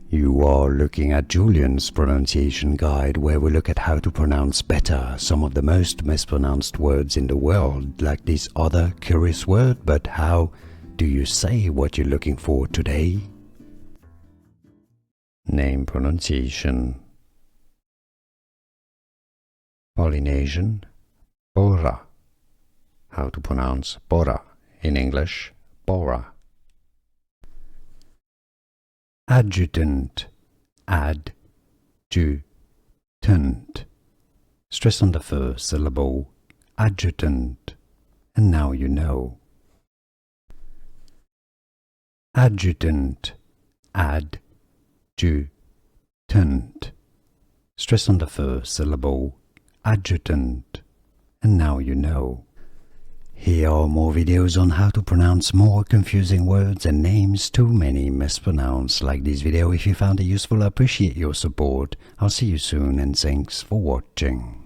You are looking at Julian's pronunciation guide, where we look at how to pronounce better some of the most mispronounced words in the world, like this other curious word. But how do you say what you're looking for today? Name pronunciation. Polynesian, Bora. How to pronounce Bora in English, Bora. Adjutant, adjutant. Stress on the first syllable, adjutant, and now you know. Adjutant, adjutant. Stress on the first syllable, adjutant, and now you know. Here are more videos on how to pronounce more confusing words and names too many mispronounced. Like this video if you found it useful. I appreciate your support. I'll see you soon and thanks for watching.